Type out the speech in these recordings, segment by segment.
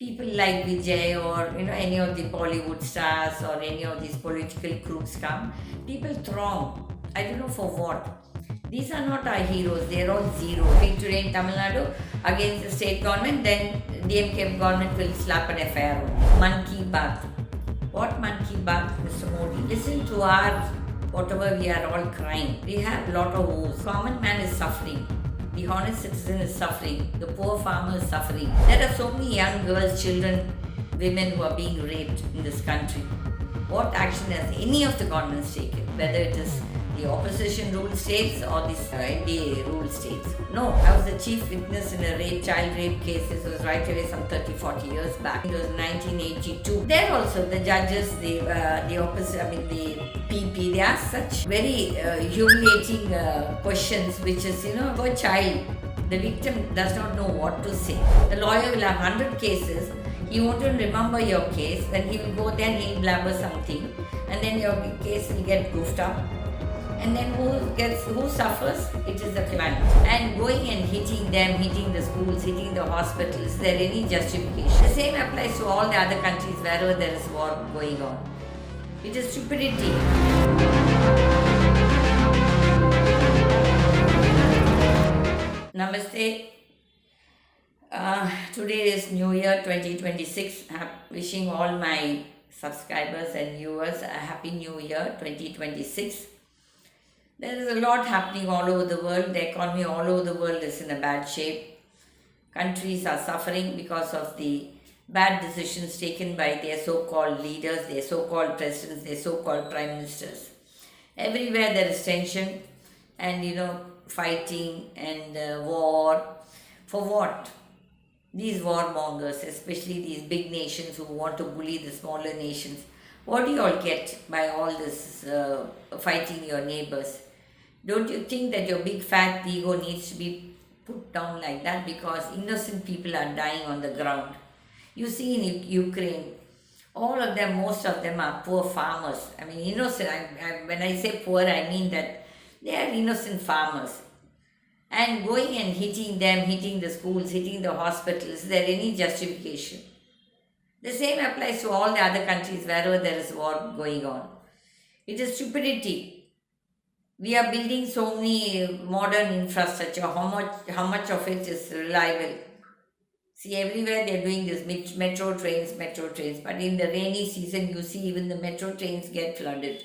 people like Vijay or any of the Bollywood stars or any of these political groups come, people throng. I don't know for what. These are not our heroes. They're all zero. Big today in Tamil Nadu against the state government, then DMK government will slap an FIR on. Man ki baat. What man ki baat, Mr. Modi? Listen to our whatever we are all crying. We have lot of woes. Common man is suffering. The honest citizen is suffering. The poor farmer is suffering. There are so many young girls, children, women who are being raped in this country. What action has any of the governments taken? Whether it is the opposition ruled states or the NDA ruled states. No, I was the chief witness in a child rape case. This was right away some 30, 40 years back. It was 1982. There also the judges, the opposite, the PP, they ask such very humiliating questions, which is, about child. The victim does not know what to say. The lawyer will have 100 cases. He won't even remember your case. Then he will go there and he'll blabber something. And then your case will get goofed up. And then who suffers? It is the client. And going and hitting them, hitting the schools, hitting the hospitals, is there any justification? The same applies to all the other countries wherever there is war going on. It is stupidity. Namaste. Today is New Year 2026. Wishing all my subscribers and viewers a happy New Year 2026. There is a lot happening all over the world. The economy all over the world is in a bad shape. Countries are suffering because of the bad decisions taken by their so-called leaders, their so-called presidents, their so-called prime ministers. Everywhere there is tension and fighting and war. For what? These warmongers, especially these big nations who want to bully the smaller nations. What do you all get by all this fighting your neighbors? Don't you think that your big fat ego needs to be put down like that? Because innocent people are dying on the ground. You see in Ukraine, all of them, most of them are poor farmers. Innocent. When I say poor, I mean that they are innocent farmers. And going and hitting them, hitting the schools, hitting the hospitals, is there any justification? The same applies to all the other countries wherever there is war going on. It is stupidity. We are building so many modern infrastructure. How much of it is reliable? See, everywhere they are doing this metro trains. But in the rainy season, you see even the metro trains get flooded.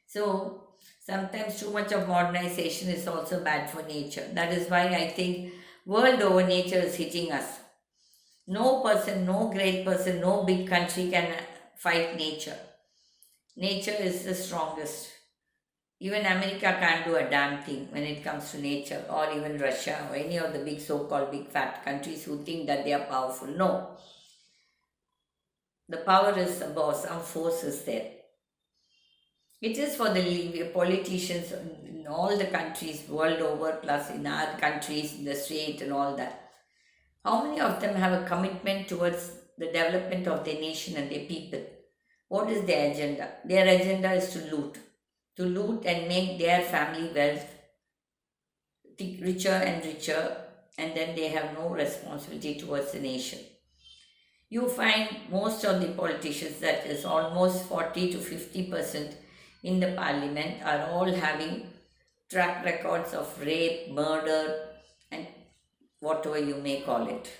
So sometimes too much of modernization is also bad for nature. That is why I think world over nature is hitting us. No person, no great person, no big country can fight nature. Nature is the strongest. Even America can't do a damn thing when it comes to nature, or even Russia or any of the big so-called big fat countries who think that they are powerful. No. The power is above, some force is there. It is for the politicians in all the countries world over, plus in our countries, in the state and all that. How many of them have a commitment towards the development of their nation and their people? What is their agenda? Their agenda is to loot and make their family wealth richer and richer, and then they have no responsibility towards the nation. You find most of the politicians, that is almost 40 to 50% in the parliament, are all having track records of rape, murder, and whatever you may call it.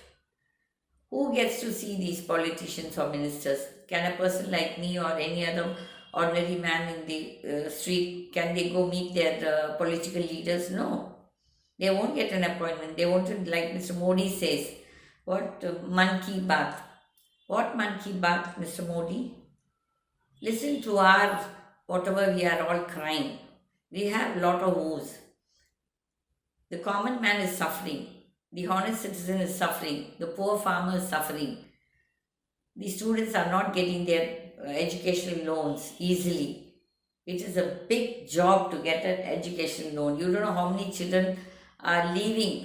Who gets to see these politicians or ministers? Can a person like me or any other ordinary man in the street, can they go meet their political leaders? No. They won't get an appointment. They won't, like Mr. Modi says, what man ki baat? What man ki baat, Mr. Modi? Listen to our whatever we are all crying. We have lot of woes. The common man is suffering. The honest citizen is suffering. The poor farmer is suffering. The students are not getting their educational loans easily. It is a big job to get an educational loan. You don't know how many children are leaving,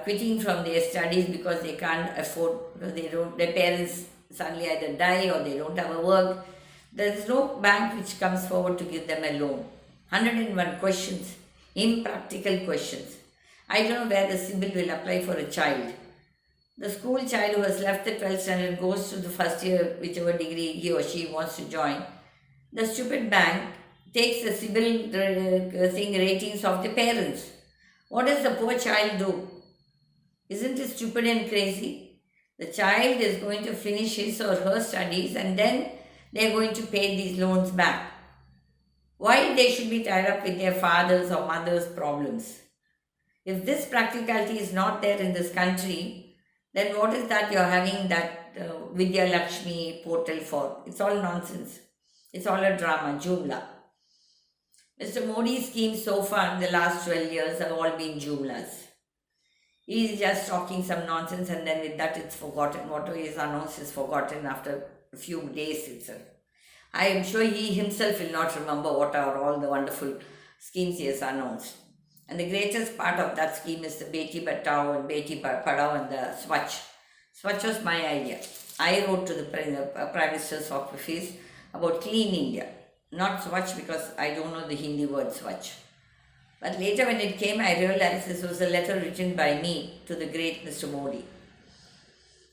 quitting from their studies because they can't afford, because their parents suddenly either die or they don't have a work. There is no bank which comes forward to give them a loan. 101 questions, impractical questions. I don't know where the symbol will apply for a child. The school child who has left the 12th standard goes to the first year, whichever degree he or she wants to join. The stupid bank takes the CIBIL ratings of the parents. What does the poor child do? Isn't it stupid and crazy? The child is going to finish his or her studies and then they are going to pay these loans back. Why they should be tied up with their father's or mother's problems? If this practicality is not there in this country, then what is that you're having that Vidya Lakshmi portal for? It's all nonsense. It's all a drama, jumla. Mr. Modi's schemes so far in the last 12 years have all been jumlas. He's just talking some nonsense and then with that it's forgotten. Whatever is announced is forgotten after a few days itself. I am sure he himself will not remember what are all the wonderful schemes he has announced. And the greatest part of that scheme is the Beti Bachao and Beti Padhao and the Swachh. Swachh was my idea. I wrote to the Prime Minister's office about Clean India. Not Swachh because I don't know the Hindi word Swachh. But later when it came, I realized this was a letter written by me to the great Mr. Modi.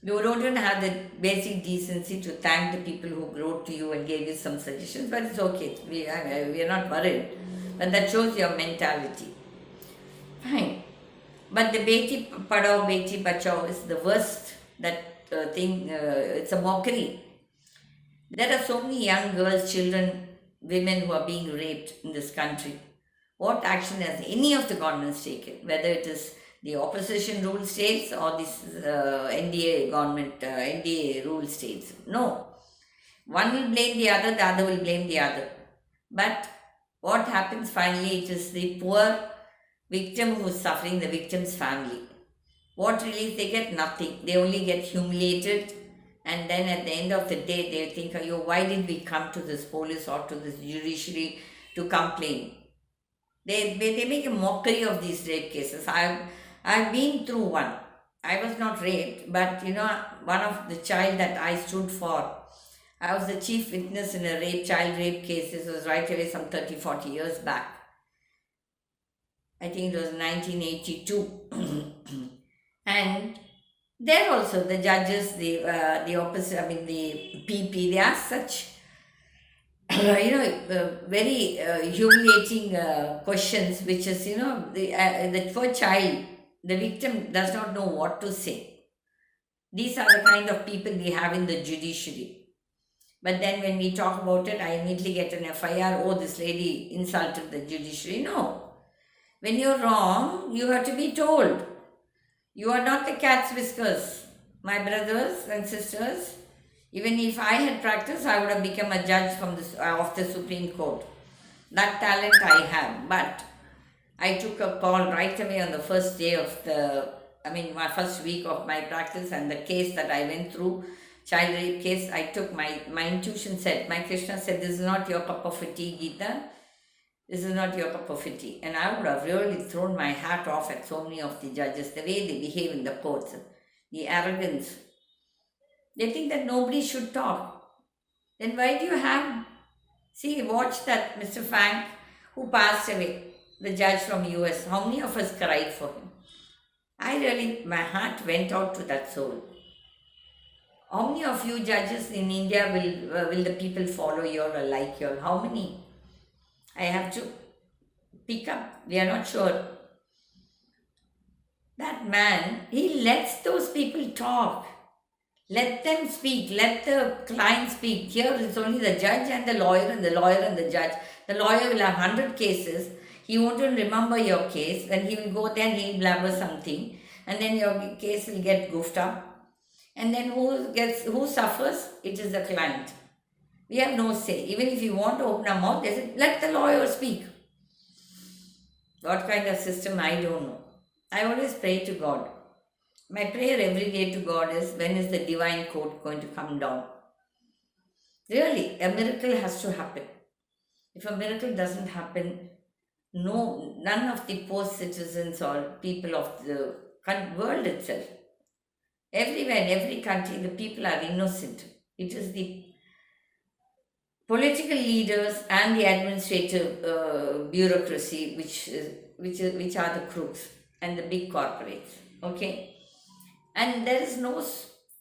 You don't even have the basic decency to thank the people who wrote to you and gave you some suggestions, but it's okay. We are not worried. But that shows your mentality. Fine. But the Beti Padhao, Beti Bachao is the worst thing. It's a mockery. There are so many young girls, children, women who are being raped in this country. What action has any of the governments taken? Whether it is the opposition ruled states or this NDA government, NDA ruled states. No. One will blame the other will blame the other. But what happens finally, it is the poor victim who is suffering, the victim's family. What relief they get? Nothing. They only get humiliated, and then at the end of the day they think, why did we come to this police or to this judiciary to complain? They make a mockery of these rape cases. I've been through one. I was not raped, but one of the child that I stood for, I was the chief witness in a child rape case. This was right away some 30-40 years back. I think it was 1982. And there also the judges, the opposite, the PP, they ask such very humiliating questions, which is, the poor child, the victim does not know what to say. These are the kind of people we have in the judiciary. But then when we talk about it, I immediately get an FIR, this lady insulted the judiciary. No. When you're wrong, you have to be told. You are not the cat's whiskers. My brothers and sisters, even if I had practiced, I would have become a judge of the Supreme Court. That talent I have. But I took a call right away on the first day of my first week of my practice, and the case that I went through, child rape case, I took my intuition said, my Krishna said, this is not your cup of tea, Geetha. This is not your cup of tea. And I would have really thrown my hat off at so many of the judges, the way they behave in the courts, the arrogance. They think that nobody should talk. Then why do you have... See, watch that Mr. Frank, who passed away, the judge from US. How many of us cried for him? My heart went out to that soul. How many of you judges in India will the people follow you or like you? How many? I have to pick up. We are not sure. That man, he lets those people talk. Let them speak. Let the client speak. Here it's only the judge and the lawyer and the lawyer and the judge. The lawyer will have 100 cases. He won't even remember your case. Then he will go there and he'll blabber something. And then your case will get goofed up. And then who suffers? It is the client. We have no say. Even if you want to open a mouth, they say, let the lawyer speak. What kind of system, I don't know. I always pray to God. My prayer every day to God is, when is the divine court going to come down? Really, a miracle has to happen. If a miracle doesn't happen, none of the post citizens or people of the world itself, everywhere in every country, the people are innocent. It is the political leaders and the administrative bureaucracy which are the crooks and the big corporates. Okay. And there is no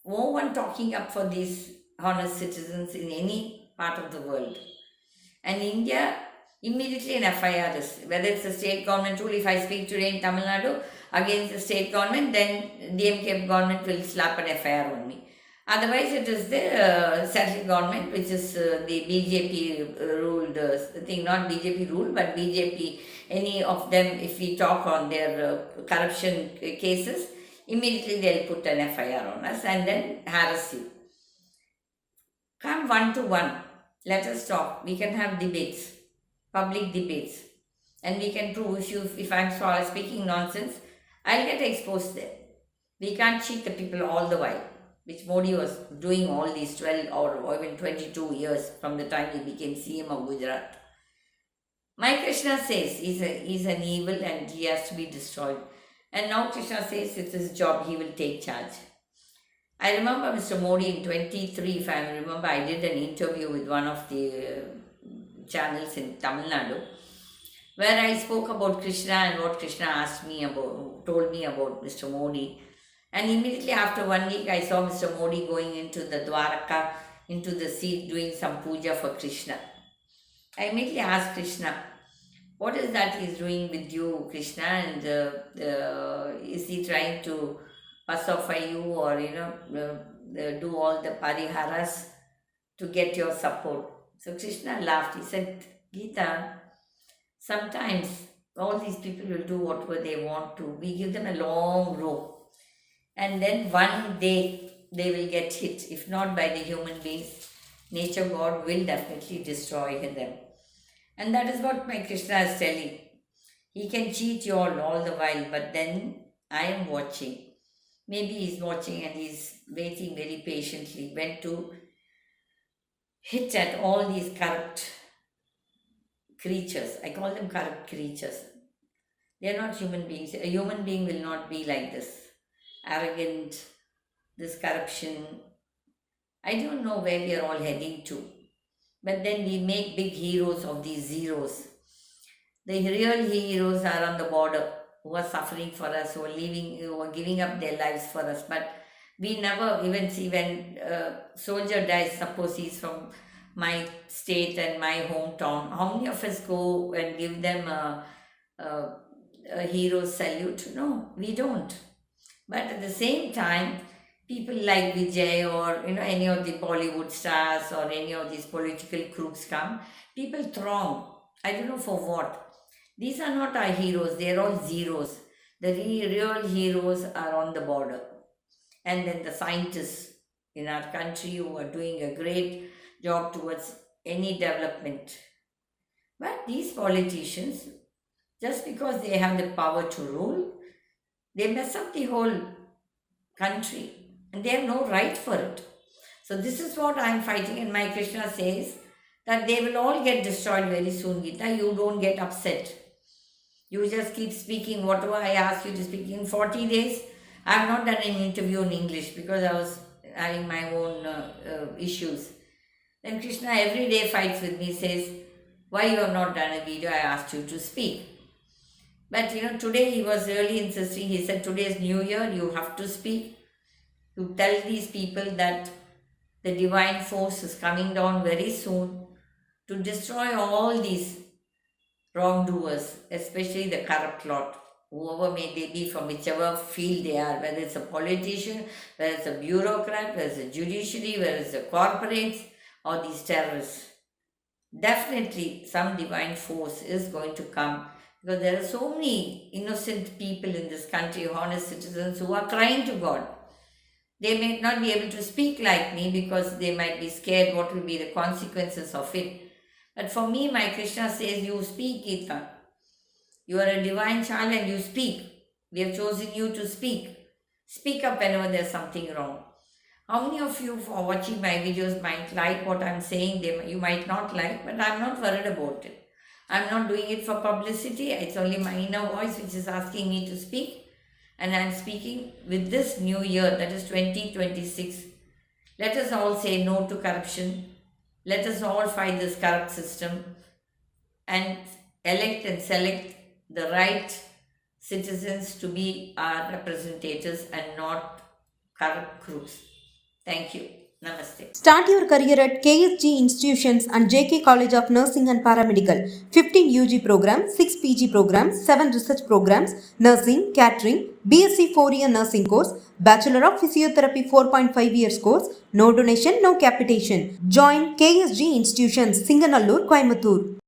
one talking up for these honest citizens in any part of the world. And India, immediately an FIR is, whether it's a state government rule, if I speak today in Tamil Nadu against the state government, then DMK government will slap an FIR on me. Otherwise, it is the central government, which is the BJP ruled thing, not BJP rule, but BJP, any of them, if we talk on their corruption cases, immediately they'll put an FIR on us and then harass you. Come one to one. Let us talk. We can have debates, public debates, and we can prove if I'm speaking nonsense, I'll get exposed there. We can't cheat the people all the while, which Modi was doing all these 12 or even 22 years from the time he became CM of Gujarat. My Krishna says he's an evil and he has to be destroyed. And now Krishna says it's his job, he will take charge. I remember Mr. Modi in 23, if I remember, I did an interview with one of the channels in Tamil Nadu, where I spoke about Krishna and what Krishna told me about Mr. Modi. And immediately after 1 week, I saw Mr. Modi going into the Dwaraka, into the sea, doing some puja for Krishna. I immediately asked Krishna, what is that he's doing with you, Krishna? And is he trying to pacify you or, do all the pariharas to get your support? So Krishna laughed. He said, Geetha, sometimes all these people will do whatever they want to. We give them a long rope. And then one day they will get hit. If not by the human beings, nature God will definitely destroy them. And that is what my Krishna is telling. He can cheat you all the while, but then I am watching. Maybe he's watching and he's waiting very patiently when to hit at all these corrupt creatures. I call them corrupt creatures. They are not human beings. A human being will not be like this. Arrogant, this corruption. I don't know where we are all heading to. But then we make big heroes of these zeros. The real heroes are on the border, who are suffering for us, who are giving up their lives for us. But we never even see when a soldier dies, suppose he's from my state and my hometown, how many of us go and give them a hero salute? No, we don't. But at the same time, people like Vijay or any of the Bollywood stars or any of these political crooks come, people throng. I don't know for what. These are not our heroes, they are all zeros. The real heroes are on the border. And then the scientists in our country who are doing a great job towards any development. But these politicians, just because they have the power to rule, they mess up the whole country. And they have no right for it. So this is what I am fighting, and my Krishna says that they will all get destroyed very soon, Geetha. You don't get upset. You just keep speaking whatever I ask you to speak. In 40 days, I have not done an interview in English because I was having my own issues. Then Krishna every day fights with me, says, why you have not done a video? I asked you to speak. But today he was really insisting. He said, today is New Year, you have to speak. To tell these people that the divine force is coming down very soon to destroy all these wrongdoers, especially the corrupt lot, whoever may they be, from whichever field they are, whether it's a politician, whether it's a bureaucrat, whether it's a judiciary, whether it's the corporates or these terrorists. Definitely some divine force is going to come, because there are so many innocent people in this country, honest citizens, who are crying to God. They may not be able to speak like me because they might be scared what will be the consequences of it. But for me, my Krishna says, you speak, Geetha. You are a divine child and you speak. We have chosen you to speak. Speak up whenever there's something wrong. How many of you for watching my videos might like what I'm saying? You might not like, but I'm not worried about it. I'm not doing it for publicity. It's only my inner voice which is asking me to speak. And I'm speaking with this new year, that is 2026. Let us all say no to corruption. Let us all fight this corrupt system and elect and select the right citizens to be our representatives and not corrupt crews. Thank you. Namaste. Start your career at KSG Institutions and JK College of Nursing and Paramedical. 15 UG programs, 6 PG programs, 7 research programs, nursing, catering, BSc 4-year nursing course, Bachelor of Physiotherapy 4.5 years course, no donation, no capitation. Join KSG Institutions, Singanallur, Coimbatore.